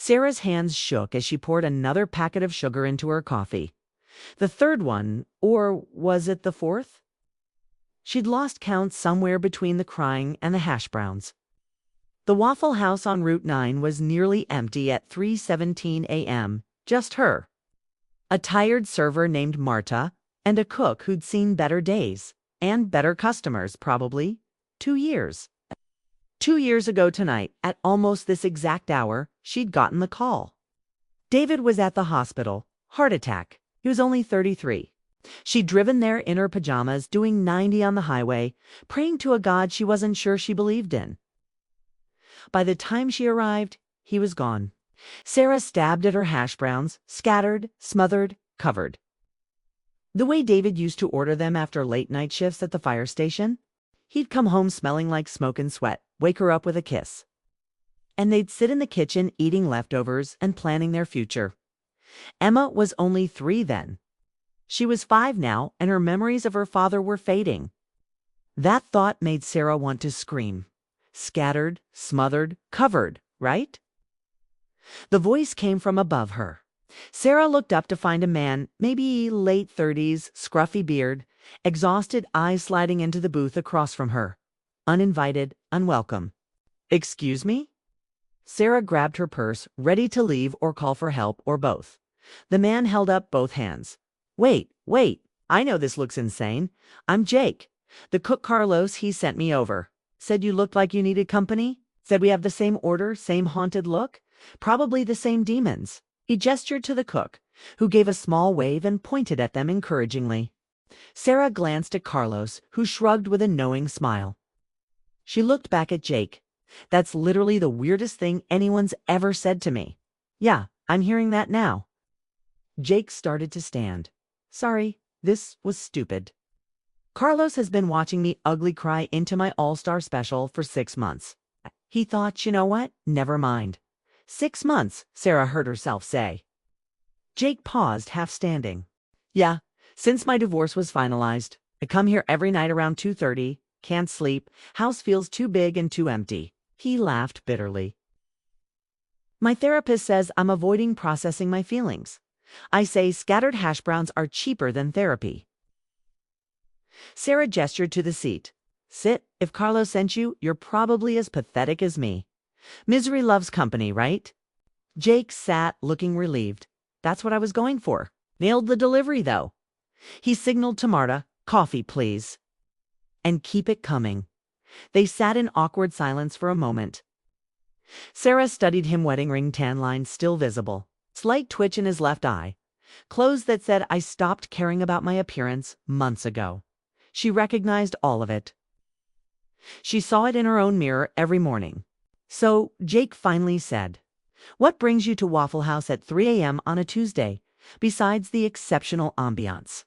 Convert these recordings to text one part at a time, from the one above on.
Sarah's hands shook as she poured another packet of sugar into her coffee. The third one, or was it the fourth? She'd lost count somewhere between the crying and the hash browns. The Waffle House on Route 9 was nearly empty at 3:17 a.m., just her. A tired server named Marta, and a cook who'd seen better days, and better customers, probably. 2 years. 2 years ago tonight, at almost this exact hour, she'd gotten the call. David was at the hospital. Heart attack. He was only 33. She'd driven there in her pajamas, doing 90 on the highway, praying to a God she wasn't sure she believed in. By the time she arrived, he was gone. Sarah stabbed at her hash browns, scattered, smothered, covered. The way David used to order them after late-night shifts at the fire station. He'd come home smelling like smoke and sweat, wake her up with a kiss. And they'd sit in the kitchen eating leftovers and planning their future. Emma was only 3 then. She was 5 now, and her memories of her father were fading. That thought made Sarah want to scream. Scattered, smothered, covered, right? The voice came from above her. Sarah looked up to find a man, maybe late 30s, scruffy beard, exhausted eyes sliding into the booth across from her. Uninvited, unwelcome. "Excuse me?" Sarah grabbed her purse, ready to leave or call for help, or both. The man held up both hands. Wait, I know this looks insane. I'm Jake. The cook Carlos, he sent me over. Said you looked like you needed company. Said we have the same order, same haunted look. Probably the same demons." He gestured to the cook, who gave a small wave and pointed at them encouragingly. Sarah glanced at Carlos, who shrugged with a knowing smile. She looked back at Jake. "That's literally the weirdest thing anyone's ever said to me." "Yeah, I'm hearing that now." Jake started to stand. "Sorry, this was stupid. Carlos has been watching me ugly cry into my All-Star special for 6 months. He thought, you know what? Never mind." 6 months, Sarah heard herself say. Jake paused, half standing. "Yeah, since my divorce was finalized. I come here every night around 2:30, can't sleep, house feels too big and too empty." He laughed bitterly. "My therapist says I'm avoiding processing my feelings. I say scattered hash browns are cheaper than therapy." Sarah gestured to the seat. "Sit. If Carlos sent you, you're probably as pathetic as me. Misery loves company, right?" Jake sat, looking relieved. "That's what I was going for. Nailed the delivery, though." He signaled to Marta, "Coffee, please." "And keep it coming." They sat in awkward silence for a moment. Sarah studied him, wedding ring tan lines still visible. Slight twitch in his left eye. Clothes that said, "I stopped caring about my appearance months ago." She recognized all of it. She saw it in her own mirror every morning. So Jake finally said, "What brings you to Waffle House at 3 a.m. on a Tuesday, besides the exceptional ambiance?"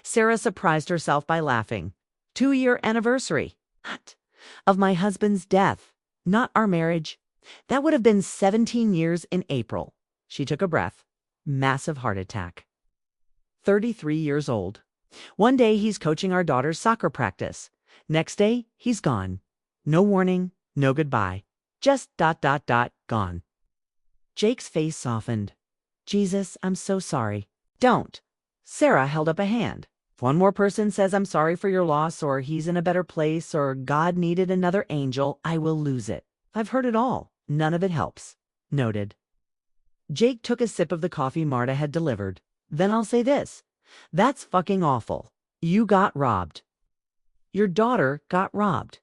Sarah surprised herself by laughing. 2-year anniversary. What? Of my husband's death, not our marriage. That would have been 17 years in April. She took a breath. Massive heart attack. 33 years old. One day he's coaching our daughter's soccer practice. Next day, he's gone. No warning, no goodbye. Just ... gone. Jake's face softened. "Jesus, I'm so sorry." "Don't." Sarah held up a hand. "If one more person says I'm sorry for your loss, or he's in a better place, or God needed another angel, I will lose it. I've heard it all. None of it helps." Noted. Jake took a sip of the coffee Marta had delivered. "Then I'll say this. That's fucking awful. You got robbed. Your daughter got robbed.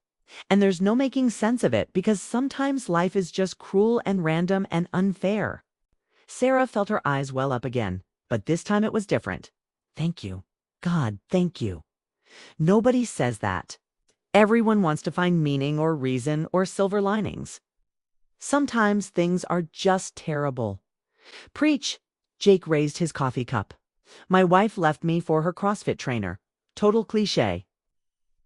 And there's no making sense of it, because sometimes life is just cruel and random and unfair." Sarah felt her eyes well up again, but this time it was different. "Thank you. God, thank you." Nobody says that. Everyone wants to find meaning or reason or silver linings. Sometimes things are just terrible. Preach. Jake raised his coffee cup. "My wife left me for her CrossFit trainer. Total cliche.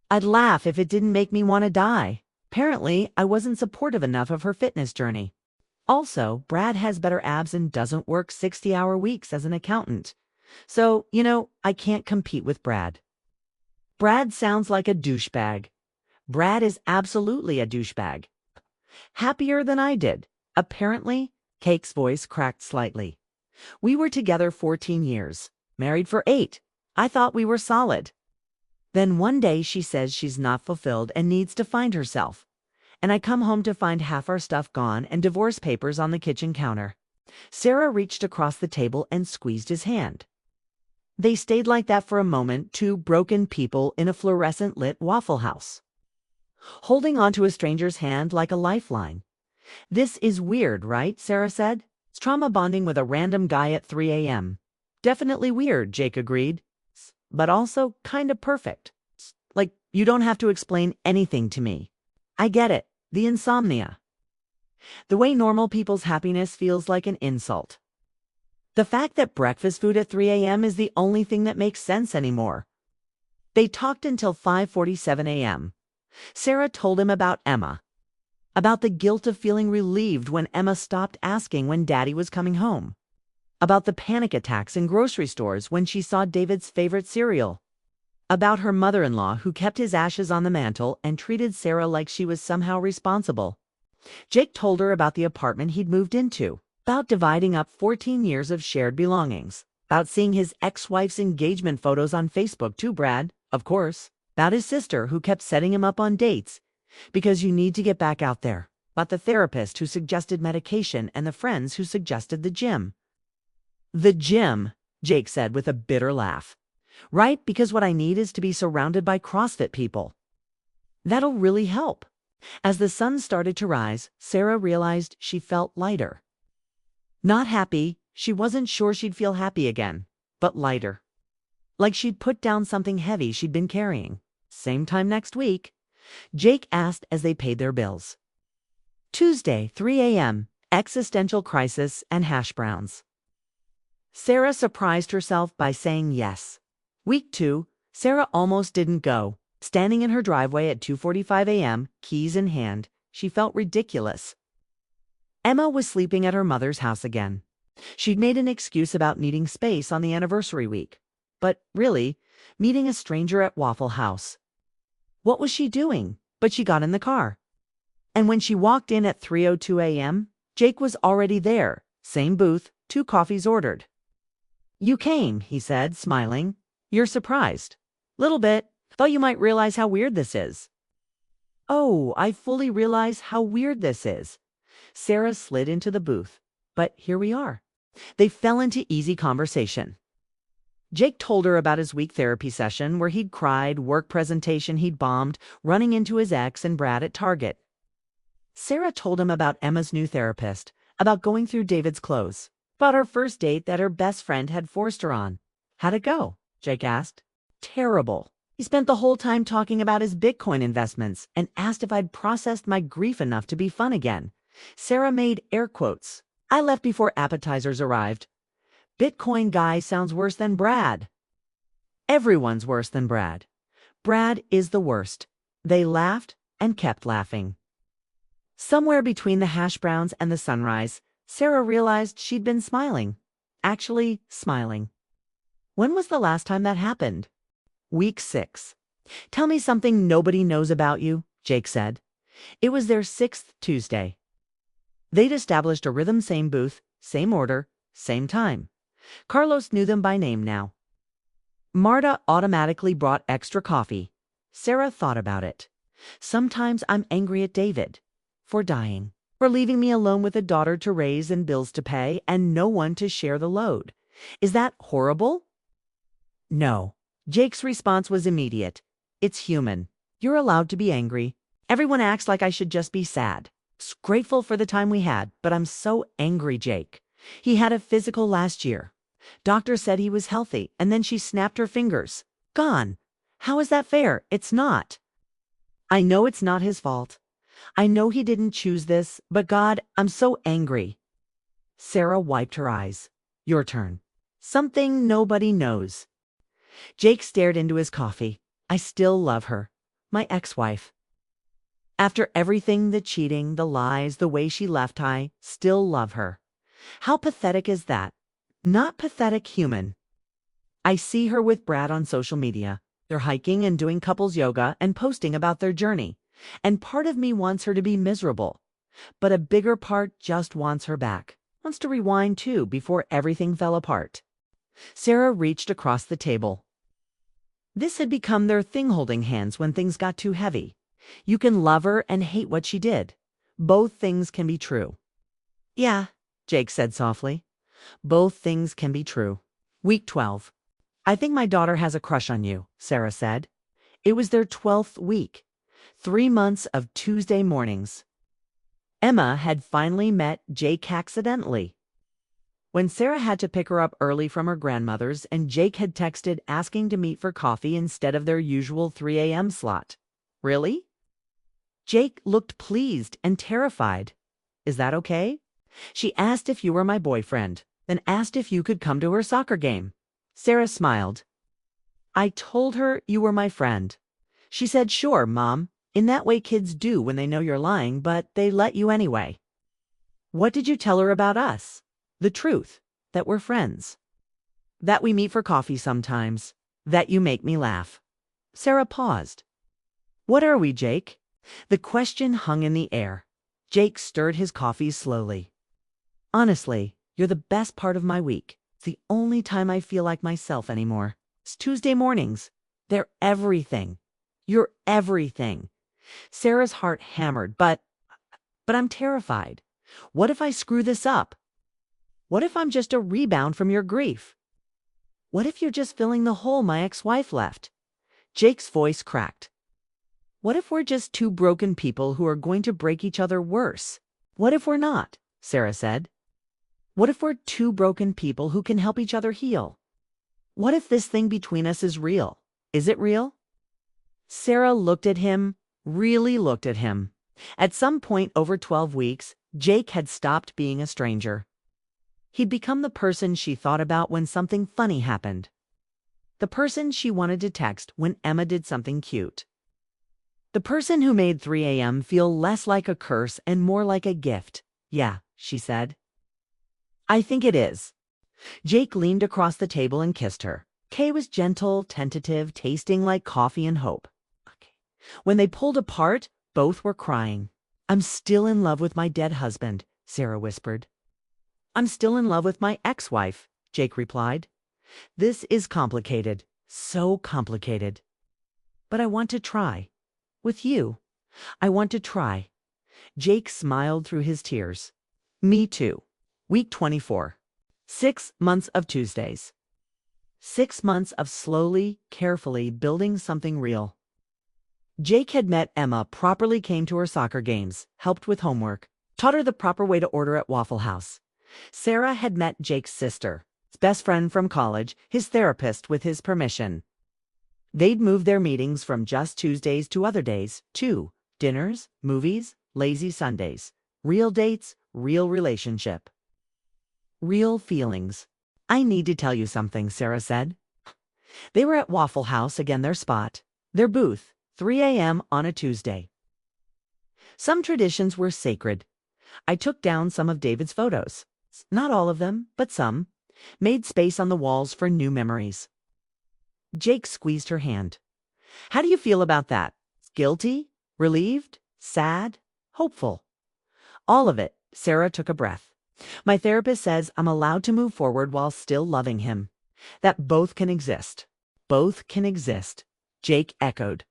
I'd laugh if it didn't make me want to die. Apparently, I wasn't supportive enough of her fitness journey. Also, Brad has better abs and doesn't work 60-hour weeks as an accountant. So, I can't compete with Brad." Brad sounds like a douchebag. Brad is absolutely a douchebag. Happier than I did. Apparently, Cake's voice cracked slightly. We were together 14 years, married for 8. I thought we were solid. Then one day she says she's not fulfilled and needs to find herself. And I come home to find half our stuff gone and divorce papers on the kitchen counter. Sarah reached across the table and squeezed his hand. They stayed like that for a moment, two broken people in a fluorescent-lit Waffle House, holding onto a stranger's hand like a lifeline. This is weird, right? Sarah said. It's trauma bonding with a random guy at 3 a.m. Definitely weird, Jake agreed. But also kind of perfect. Like, you don't have to explain anything to me. I get it. The insomnia. The way normal people's happiness feels like an insult. The fact that breakfast food at 3 a.m. is the only thing that makes sense anymore. They talked until 5:47 a.m. Sarah told him about Emma. About the guilt of feeling relieved when Emma stopped asking when Daddy was coming home. About the panic attacks in grocery stores when she saw David's favorite cereal. About her mother-in-law who kept his ashes on the mantle and treated Sarah like she was somehow responsible. Jake told her about the apartment he'd moved into. About dividing up 14 years of shared belongings. About seeing his ex-wife's engagement photos on Facebook too, Brad, of course. About his sister who kept setting him up on dates. Because you need to get back out there. About the therapist who suggested medication and the friends who suggested the gym. The gym, Jake said with a bitter laugh. Right, because what I need is to be surrounded by CrossFit people. That'll really help. As the sun started to rise, Sarah realized she felt lighter. Not happy, she wasn't sure she'd feel happy again, but lighter. Like she'd put down something heavy she'd been carrying. Same time next week, Jake asked as they paid their bills. Tuesday, 3 a.m., existential crisis and hash browns. Sarah surprised herself by saying yes. Week 2, Sarah almost didn't go. Standing in her driveway at 2:45 a.m., keys in hand, she felt ridiculous. Emma was sleeping at her mother's house again. She'd made an excuse about needing space on the anniversary week. But really, meeting a stranger at Waffle House. What was she doing? But she got in the car. And when she walked in at 3:02 a.m., Jake was already there. Same booth, 2 coffees ordered. You came, he said, smiling. You're surprised. Little bit. Thought you might realize how weird this is. Oh, I fully realize how weird this is. Sarah slid into the booth. But here we are. They fell into easy conversation. Jake told her about his week therapy session where he'd cried, work presentation he'd bombed, running into his ex and Brad at Target. Sarah told him about Emma's new therapist, about going through David's clothes, about her first date that her best friend had forced her on. How'd it go? Jake asked. Terrible. He spent the whole time talking about his Bitcoin investments and asked if I'd processed my grief enough to be fun again. Sarah made air quotes. I left before appetizers arrived. Bitcoin guy sounds worse than Brad. Everyone's worse than Brad. Brad is the worst. They laughed and kept laughing. Somewhere between the hash browns and the sunrise, Sarah realized she'd been smiling. Actually, smiling. When was the last time that happened? Week 6. Tell me something nobody knows about you, Jake said. It was their 6th Tuesday. They'd established a rhythm, same booth, same order, same time. Carlos knew them by name now. Marta automatically brought extra coffee. Sarah thought about it. Sometimes I'm angry at David. For dying. For leaving me alone with a daughter to raise and bills to pay and no one to share the load. Is that horrible? No. Jake's response was immediate. It's human. You're allowed to be angry. Everyone acts like I should just be sad. Grateful for the time we had, but I'm so angry, Jake. He had a physical last year. Doctor said he was healthy, and then she snapped her fingers. Gone. How is that fair? It's not. I know it's not his fault. I know he didn't choose this, but God, I'm so angry. Sarah wiped her eyes. Your turn. Something nobody knows. Jake stared into his coffee. I still love her. My ex-wife. After everything, the cheating, the lies, the way she left, I still love her. How pathetic is that? Not pathetic, human. I see her with Brad on social media. They're hiking and doing couples yoga and posting about their journey. And part of me wants her to be miserable. But a bigger part just wants her back. wants to rewind too before everything fell apart. Sarah reached across the table. This had become their thing-holding hands when things got too heavy. You can love her and hate what she did. Both things can be true. Yeah, Jake said softly. Both things can be true. Week 12. I think my daughter has a crush on you, Sarah said. It was their 12th week. 3 months of Tuesday mornings. Emma had finally met Jake accidentally. When Sarah had to pick her up early from her grandmother's and Jake had texted asking to meet for coffee instead of their usual 3 a.m. slot. Really? Jake looked pleased and terrified. Is that okay? She asked if you were my boyfriend, then asked if you could come to her soccer game. Sarah smiled. I told her you were my friend. She said, sure, Mom. In that way kids do when they know you're lying, but they let you anyway. What did you tell her about us? The truth, that we're friends. That we meet for coffee sometimes. That you make me laugh. Sarah paused. What are we, Jake? The question hung in the air. Jake stirred his coffee slowly. Honestly, you're the best part of my week. It's the only time I feel like myself anymore. It's Tuesday mornings. They're everything. You're everything. Sarah's heart hammered, but I'm terrified. What if I screw this up? What if I'm just a rebound from your grief? What if you're just filling the hole my ex-wife left? Jake's voice cracked. What if we're just two broken people who are going to break each other worse? What if we're not? Sarah said. What if we're two broken people who can help each other heal? What if this thing between us is real? Is it real? Sarah looked at him, really looked at him. At some point over 12 weeks, Jake had stopped being a stranger. He'd become the person she thought about when something funny happened. The person she wanted to text when Emma did something cute. The person who made 3 a.m. feel less like a curse and more like a gift. Yeah, she said. I think it is. Jake leaned across the table and kissed her. Kay was gentle, tentative, tasting like coffee and hope. When they pulled apart, both were crying. I'm still in love with my dead husband, Sarah whispered. I'm still in love with my ex-wife, Jake replied. This is complicated, so complicated. But I want to try. With you, I want to try. Jake smiled through his tears. Me too. Week 24. 6 months of Tuesdays. 6 months of slowly, carefully building something real. Jake had met Emma, properly came to her soccer games, helped with homework, taught her the proper way to order at Waffle House. Sarah had met Jake's sister, his best friend from college, his therapist with his permission. They'd moved their meetings from just Tuesdays to other days, too. Dinners, movies, lazy Sundays. Real dates, real relationship. Real feelings. I need to tell you something, Sarah said. They were at Waffle House, again their spot, their booth, 3 a.m. on a Tuesday. Some traditions were sacred. I took down some of David's photos. Not all of them, but some. Made space on the walls for new memories. Jake squeezed her hand. How do you feel about that? Guilty? Relieved? Sad? Hopeful? All of it. Sarah took a breath. My therapist says I'm allowed to move forward while still loving him. That both can exist. Both can exist. Jake echoed.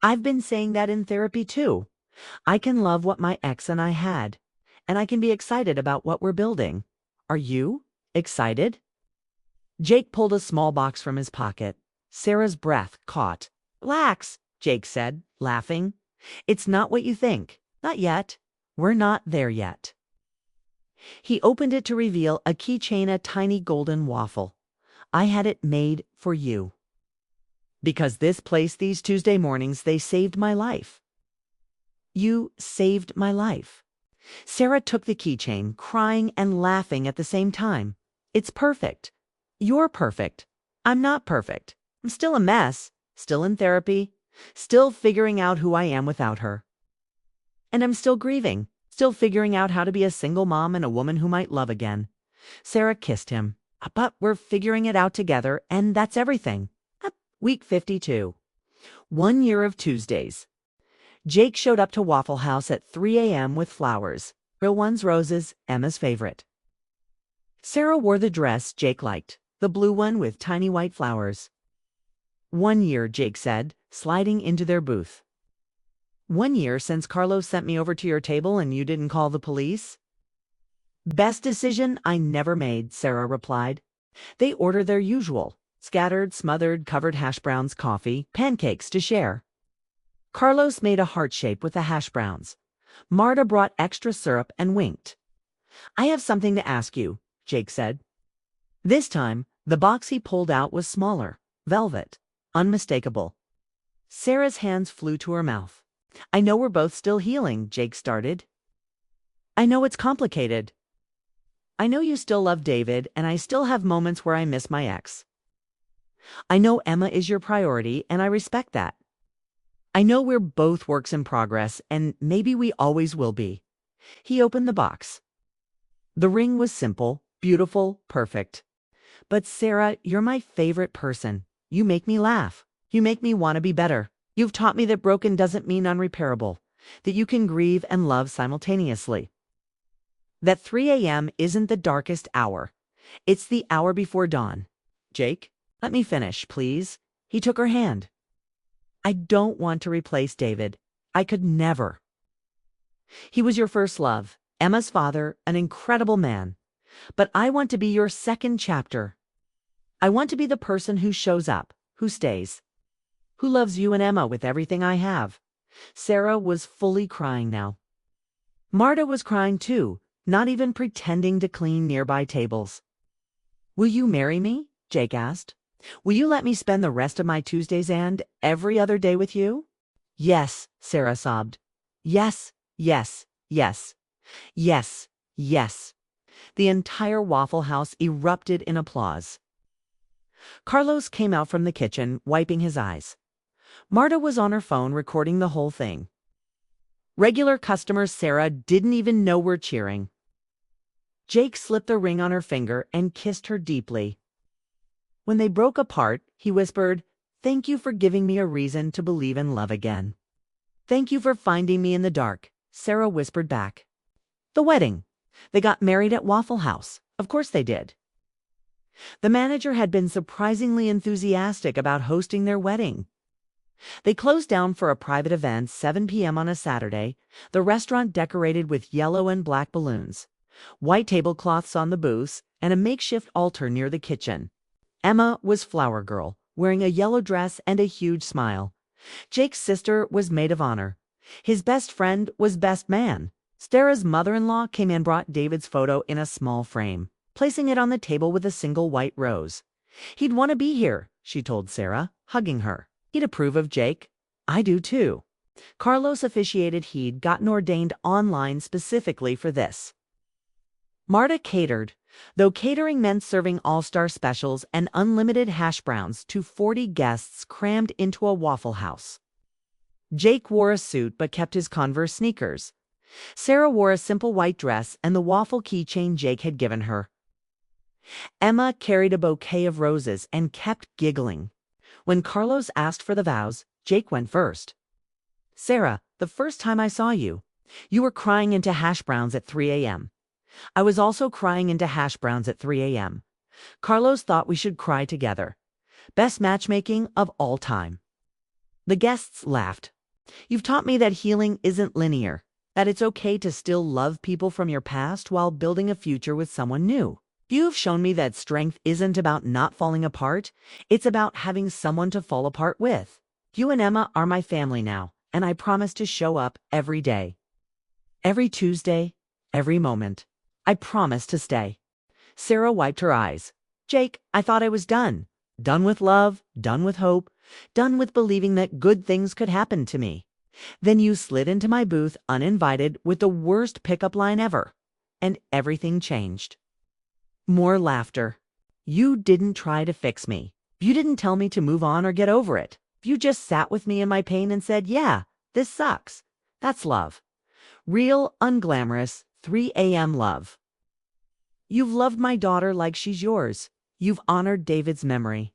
I've been saying that in therapy too. I can love what my ex and I had, and I can be excited about what we're building. Are you excited? Jake pulled a small box from his pocket. Sarah's breath caught. Relax, Jake said, laughing. It's not what you think. Not yet. We're not there yet. He opened it to reveal a keychain, a tiny golden waffle. I had it made for you. Because this place, these Tuesday mornings, they saved my life. You saved my life. Sarah took the keychain, crying and laughing at the same time. It's perfect. You're perfect. I'm not perfect. I'm still a mess, still in therapy, still figuring out who I am without her. And I'm still grieving, still figuring out how to be a single mom and a woman who might love again. Sarah kissed him. But we're figuring it out together, and that's everything. Week 52. 1 year of Tuesdays. Jake showed up to Waffle House at 3 a.m. with flowers. Real ones roses, Emma's favorite. Sarah wore the dress Jake liked, the blue one with tiny white flowers. 1 year, Jake said, sliding into their booth. 1 year since Carlos sent me over to your table and you didn't call the police? Best decision I never made, Sarah replied. They order their usual, scattered, smothered, covered hash browns, coffee, pancakes to share. Carlos made a heart shape with the hash browns. Marta brought extra syrup and winked. I have something to ask you, Jake said. This time, the box he pulled out was smaller, velvet, unmistakable. Sarah's hands flew to her mouth. I know we're both still healing, Jake started. I know it's complicated. I know you still love David, and I still have moments where I miss my ex. I know Emma is your priority, and I respect that. I know we're both works in progress, and maybe we always will be. He opened the box. The ring was simple, beautiful, perfect. But Sarah, you're my favorite person. You make me laugh. You make me want to be better. You've taught me that broken doesn't mean unrepairable, that you can grieve and love simultaneously. That 3 a.m. isn't the darkest hour. It's the hour before dawn. Jake, let me finish, please. He took her hand. I don't want to replace David. I could never. He was your first love, Emma's father, an incredible man. But I want to be your second chapter. I want to be the person who shows up, who stays, who loves you and Emma with everything I have. Sarah was fully crying now. Marta was crying too, not even pretending to clean nearby tables. Will you marry me? Jake asked. Will you let me spend the rest of my Tuesdays and every other day with you? Yes, Sarah sobbed. Yes, yes, yes, yes, yes. The entire Waffle House erupted in applause. Carlos came out from the kitchen, wiping his eyes. Marta was on her phone recording the whole thing. Regular customers Sarah didn't even know were cheering. Jake slipped the ring on her finger and kissed her deeply. When they broke apart, he whispered, Thank you for giving me a reason to believe in love again. Thank you for finding me in the dark, Sarah whispered back. The wedding. They got married at Waffle House. Of course they did. The manager had been surprisingly enthusiastic about hosting their wedding. They closed down for a private event 7 p.m. on a Saturday, the restaurant decorated with yellow and black balloons, white tablecloths on the booths, and a makeshift altar near the kitchen. Emma was flower girl, wearing a yellow dress and a huge smile. Jake's sister was maid of honor. His best friend was best man. Sarah's mother-in-law came and brought David's photo in a small frame, placing it on the table with a single white rose. He'd want to be here, she told Sarah, hugging her. He'd approve of Jake. I do too. Carlos officiated. He'd gotten ordained online specifically for this. Marta catered, though catering meant serving all-star specials and unlimited hash browns to 40 guests crammed into a Waffle House. Jake wore a suit but kept his Converse sneakers. Sarah wore a simple white dress and the waffle keychain Jake had given her. Emma carried a bouquet of roses and kept giggling. When Carlos asked for the vows, Jake went first. Sarah, the first time I saw you, you were crying into hash browns at 3 a.m. I was also crying into hash browns at 3 a.m. Carlos thought we should cry together. Best matchmaking of all time. The guests laughed. You've taught me that healing isn't linear, that it's okay to still love people from your past while building a future with someone new. You've shown me that strength isn't about not falling apart, it's about having someone to fall apart with. You and Emma are my family now, and I promise to show up every day. Every Tuesday, every moment. I promise to stay. Sarah wiped her eyes. Jake, I thought I was done. Done with love, done with hope, done with believing that good things could happen to me. Then you slid into my booth uninvited with the worst pickup line ever. And everything changed. More laughter. You didn't try to fix me. You didn't tell me to move on or get over it. You just sat with me in my pain and said, yeah, this sucks. That's love. Real, unglamorous, 3 a.m. love. You've loved my daughter like she's yours. You've honored David's memory.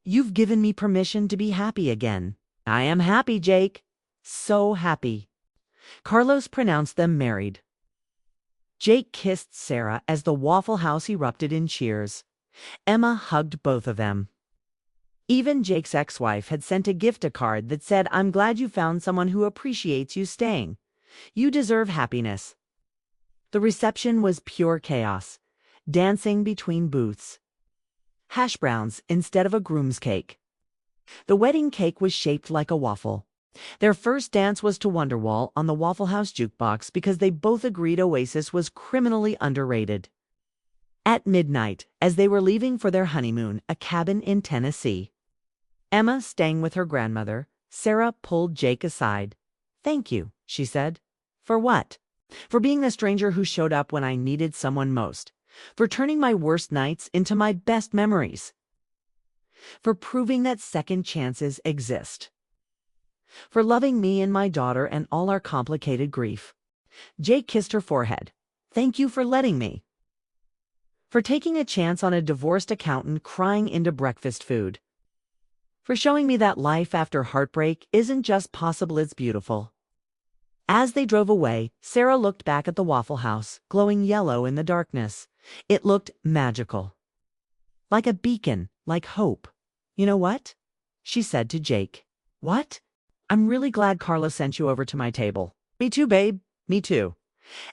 You've given me permission to be happy again. I am happy, Jake. So happy. Carlos pronounced them married. Jake kissed Sarah as the Waffle House erupted in cheers. Emma hugged both of them. Even Jake's ex-wife had sent a gift card that said, "I'm glad you found someone who appreciates you staying. You deserve happiness." The reception was pure chaos, dancing between booths. Hash browns instead of a groom's cake. The wedding cake was shaped like a waffle. Their first dance was to Wonderwall on the Waffle House jukebox because they both agreed Oasis was criminally underrated. At midnight, as they were leaving for their honeymoon, a cabin in Tennessee, Emma staying with her grandmother, Sarah pulled Jake aside. "Thank you," she said. "For what?" "For being the stranger who showed up when I needed someone most. For turning my worst nights into my best memories. For proving that second chances exist. For loving me and my daughter and all our complicated grief." Jake kissed her forehead. "Thank you for letting me. For taking a chance on a divorced accountant crying into breakfast food. For showing me that life after heartbreak isn't just possible, it's beautiful." As they drove away, Sarah looked back at the Waffle House, glowing yellow in the darkness. It looked magical. Like a beacon, like hope. "You know what?" she said to Jake. "What?" "I'm really glad Carla sent you over to my table." "Me too, babe. Me too."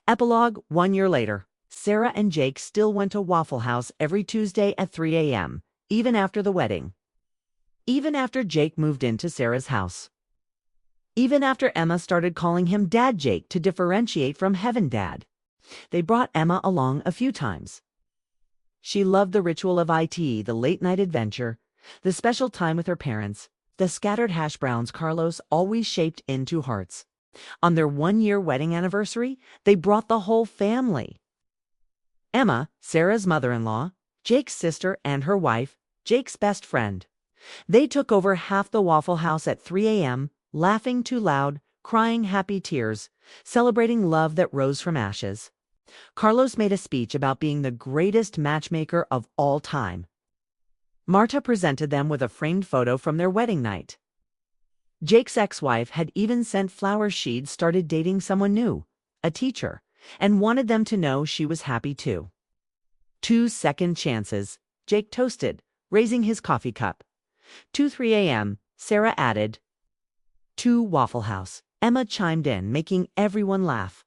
Epilogue 1 year later. Sarah and Jake still went to Waffle House every Tuesday at 3 a.m., even after the wedding. Even after Jake moved into Sarah's house. Even after Emma started calling him Dad Jake to differentiate from Heaven Dad. They brought Emma along a few times. She loved the ritual of it, the late-night adventure, the special time with her parents, the scattered hash browns Carlos always shaped into hearts. On their 1-year wedding anniversary, they brought the whole family. Emma, Sarah's mother-in-law, Jake's sister and her wife, Jake's best friend. They took over half the Waffle House at 3 a.m., laughing too loud, crying happy tears, celebrating love that rose from ashes. Carlos made a speech about being the greatest matchmaker of all time. Marta presented them with a framed photo from their wedding night. Jake's ex-wife had even sent flowers. She'd started dating someone new, a teacher, and wanted them to know she was happy too. 2 second chances, Jake toasted, raising his coffee cup. 2:03 a.m., Sarah added. To Waffle House, Emma chimed in, making everyone laugh.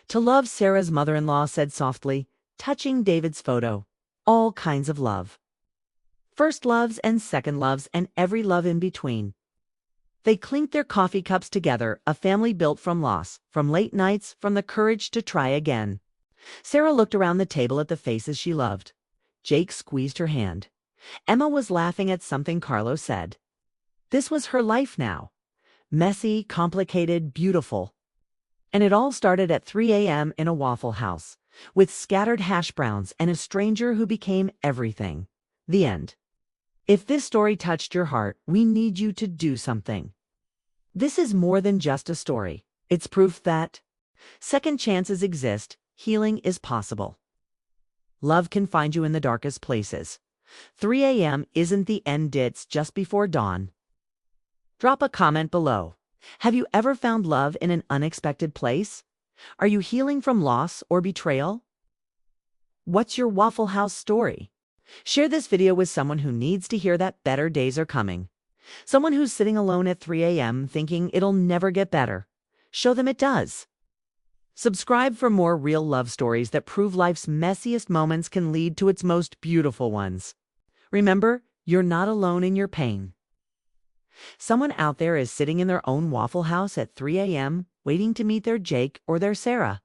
To love, Sarah's mother-in-law said softly, touching David's photo. All kinds of love. First loves and second loves and every love in between. They clinked their coffee cups together, a family built from loss, from late nights, from the courage to try again. Sarah looked around the table at the faces she loved. Jake squeezed her hand. Emma was laughing at something Carlos said. This was her life now. Messy, complicated, beautiful. And it all started at 3 a.m. in a Waffle House, with scattered hash browns and a stranger who became everything. The end. If this story touched your heart, we need you to do something. This is more than just a story. It's proof that second chances exist, healing is possible. Love can find you in the darkest places. 3 a.m. isn't the end, it's just before dawn. Drop a comment below. Have you ever found love in an unexpected place? Are you healing from loss or betrayal? What's your Waffle House story? Share this video with someone who needs to hear that better days are coming. Someone who's sitting alone at 3 a.m. thinking it'll never get better. Show them it does. Subscribe for more real love stories that prove life's messiest moments can lead to its most beautiful ones. Remember, you're not alone in your pain. Someone out there is sitting in their own Waffle House at 3 a.m. waiting to meet their Jake or their Sarah.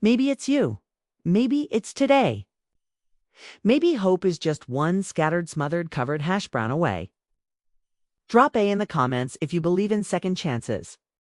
Maybe it's you. Maybe it's today. Maybe hope is just one scattered, smothered, covered hash brown away. Drop A in the comments if you believe in second chances.